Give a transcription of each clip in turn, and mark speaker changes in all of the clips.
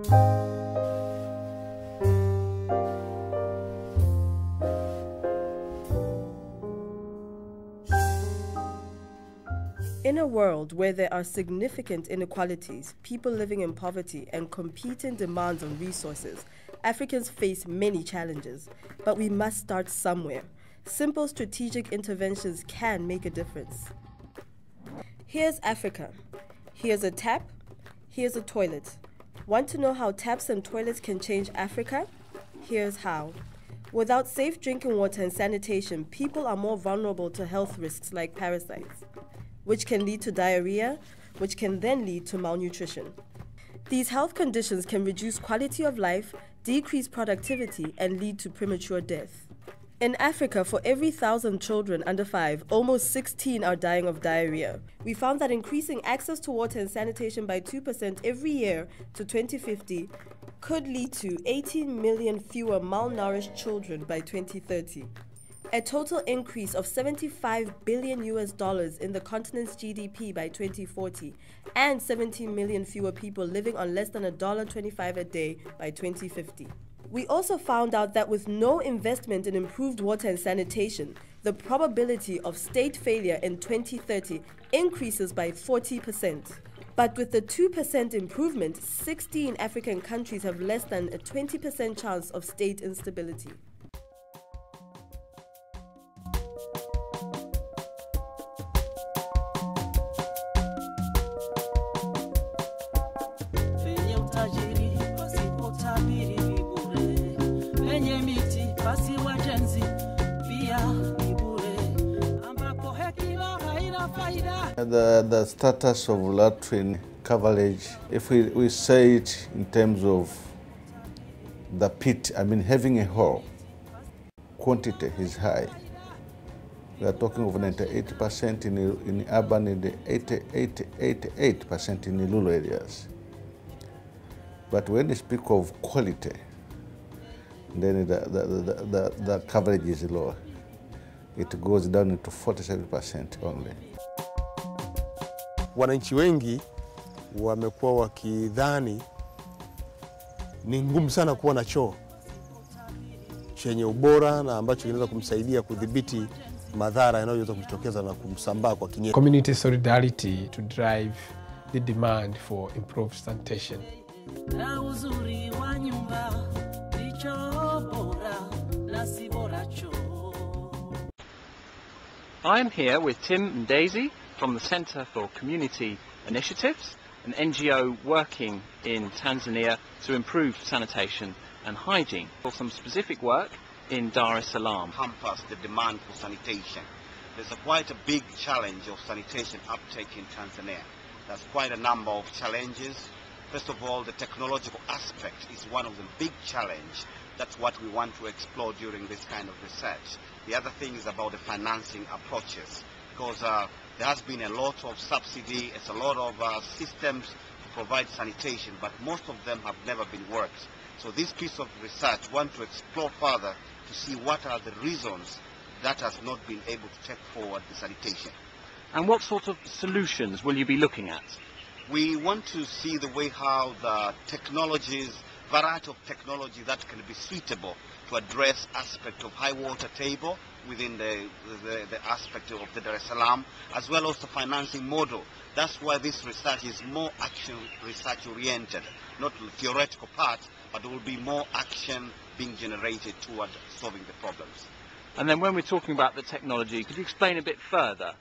Speaker 1: In a world where there are significant inequalities, people living in poverty, and competing demands on resources, Africans face many challenges. But we must start somewhere. Simple strategic interventions can make a difference. Here's Africa. Here's a tap. Here's a toilet. Want to know how taps and toilets can change Africa? Here's how. Without safe drinking water and sanitation, people are more vulnerable to health risks like parasites, which can lead to diarrhea, which can then lead to malnutrition. These health conditions can reduce quality of life, decrease productivity, and lead to premature death. In Africa, for every 1,000 children under 5, almost 16 are dying of diarrhea. We found that increasing access to water and sanitation by 2% every year to 2050 could lead to 18 million fewer malnourished children by 2030. A total increase of $75 billion in the continent's GDP by 2040, and 17 million fewer people living on less than $1.25 a day by 2050. We also found out that with no investment in improved water and sanitation, the probability of state failure in 2030 increases by 40%. But with the 2% improvement, 16 African countries have less than a 20% chance of state instability.
Speaker 2: The status of latrine coverage, if we say it in terms of the pit, I mean having a hole, quantity is high. We are talking of 98% in urban and 88% in the rural areas. But when you speak of quality, then the coverage is lower. It goes down into 47% only.
Speaker 3: Wananchi wengi wamekuwa wakidhani ni ngumu sana kuwa na choo chenye ubora na ambacho kinaweza kumsaidia kudhibiti madhara yanayoweza kujitokeza na kumsambaa kwa kinyesi.
Speaker 4: Community solidarity to drive the demand for improved sanitation.
Speaker 5: I am here with Tim and Daisy from the Centre for Community Initiatives, an NGO working in Tanzania to improve sanitation and hygiene. For some specific work in Dar es Salaam.
Speaker 6: Hamper the demand for sanitation. There's quite a big challenge of sanitation uptake in Tanzania. There's quite a number of challenges. First of all, the technological aspect is one of the big challenges. That's what we want to explore during this kind of research. The other thing is about the financing approaches, because there has been a lot of subsidy, it's a lot of systems to provide sanitation, but most of them have never been worked. So this piece of research wants to explore further to see what are the reasons that has not been able to take forward the sanitation.
Speaker 5: And what sort of solutions will you be looking at?
Speaker 6: We want to see the way how the technologies, variety of technology that can be suitable to address aspect of high water table within the aspect of the Dar es Salaam, as well as the financing model. That's why this research is more action research oriented, not theoretical part, but there will be more action being generated toward solving the problems.
Speaker 5: And then when we're talking about the technology, could you explain a bit further?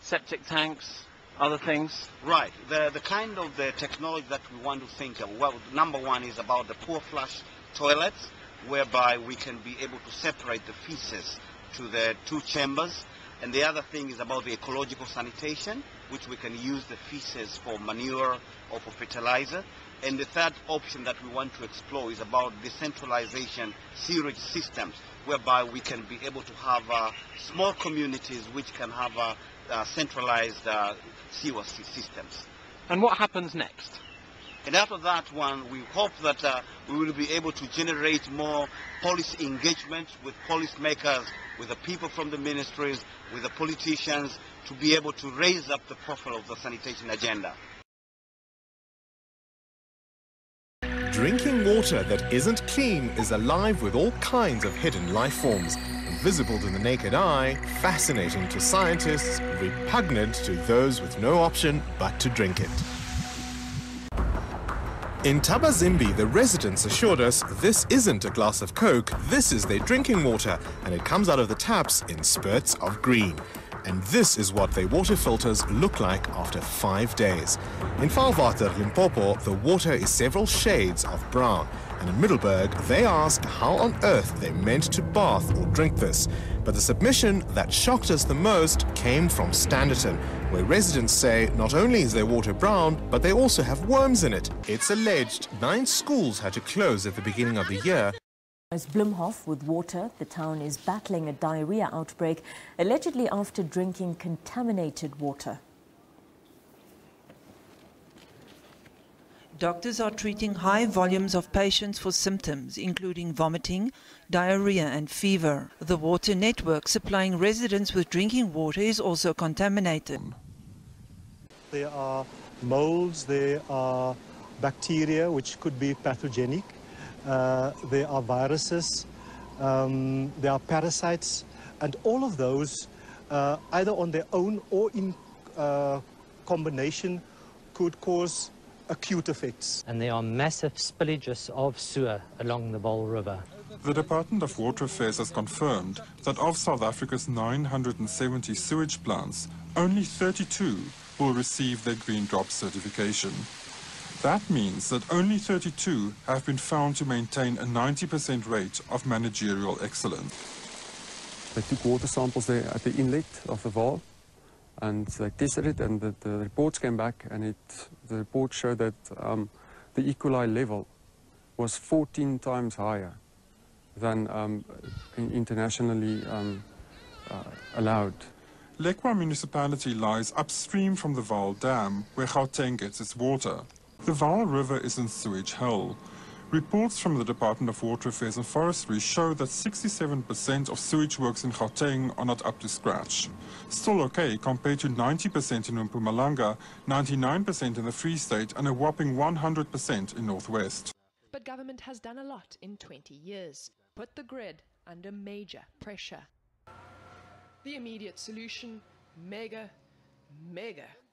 Speaker 5: Septic tanks, other things?
Speaker 6: Right. The kind of the technology that we want to think of, well, number one is about the poor flush toilets, whereby we can be able to separate the feces to the two chambers. And the other thing is about the ecological sanitation, which we can use the feces for manure or for fertilizer. And the third option that we want to explore is about decentralization sewage systems, whereby we can be able to have small communities which can have centralized sewer systems.
Speaker 5: And what happens next?
Speaker 6: And after that one, we hope that we will be able to generate more policy engagement with policymakers, with the people from the ministries, with the politicians, to be able to raise up the profile of the sanitation agenda.
Speaker 7: Drinking water that isn't clean is alive with all kinds of hidden life forms, invisible to the naked eye, fascinating to scientists, repugnant to those with no option but to drink it. In Tabazimbi, the residents assured us this isn't a glass of Coke, this is their drinking water, and it comes out of the taps in spurts of green. And this is what their water filters look like after 5 days. In Valwater, Limpopo, the water is several shades of brown. And in Middelburg, they ask how on earth they're meant to bath or drink this. But the submission that shocked us the most came from Standerton, where residents say not only is their water brown, but they also have worms in it. It's alleged 9 schools had to close at the beginning of the year.
Speaker 8: As Bloemhof with water, the town is battling a diarrhea outbreak, allegedly after drinking contaminated water.
Speaker 9: Doctors are treating high volumes of patients for symptoms, including vomiting, diarrhea and fever. The water network supplying residents with drinking water is also contaminated.
Speaker 10: There are molds, there are bacteria which could be pathogenic, there are viruses, there are parasites, and all of those, either on their own or in combination, could cause acute effects.
Speaker 11: And there are massive spillages of sewer along the Vaal River.
Speaker 12: The Department of Water Affairs has confirmed that of South Africa's 970 sewage plants, only 32 will receive their Green Drop certification. That means that only 32 have been found to maintain a 90% rate of managerial excellence.
Speaker 13: They took water samples there at the inlet of the Vaal, and they tested it, and the reports came back, and the report showed that the E. coli level was 14 times higher than internationally allowed.
Speaker 12: Lekwa municipality lies upstream from the Vaal Dam, where Gauteng gets its water. The Vaal River is in sewage hell. Reports from the Department of Water Affairs and Forestry show that 67% of sewage works in Gauteng are not up to scratch. Still okay compared to 90% in Mpumalanga, 99% in the Free State, and a whopping 100% in Northwest.
Speaker 14: But government has done a lot in 20 years, put the grid under major pressure. The immediate solution, mega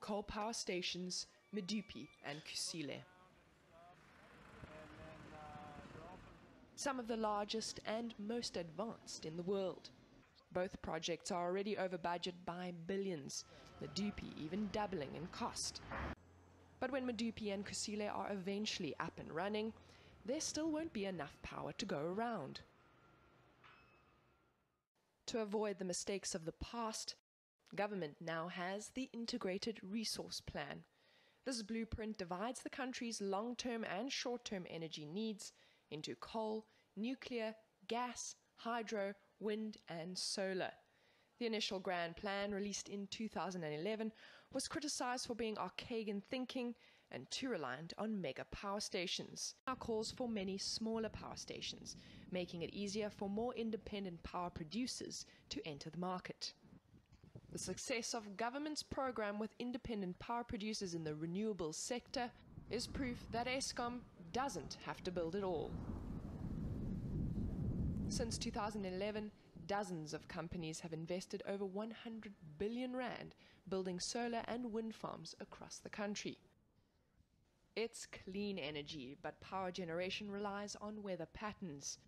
Speaker 14: coal power stations, Medupi and Kusile. Some of the largest and most advanced in the world. Both projects are already over budget by billions, Medupi even doubling in cost. But when Medupi and Kusile are eventually up and running, there still won't be enough power to go around. To avoid the mistakes of the past, government now has the Integrated Resource Plan. This blueprint divides the country's long-term and short-term energy needs into coal, nuclear, gas, hydro, wind and solar. The initial grand plan, released in 2011, was criticized for being archaic in thinking and too reliant on mega power stations. Now calls for many smaller power stations, making it easier for more independent power producers to enter the market. The success of government's program with independent power producers in the renewables sector is proof that Eskom doesn't have to build it all. Since 2011, dozens of companies have invested over 100 billion rand building solar and wind farms across the country. It's clean energy, but power generation relies on weather patterns.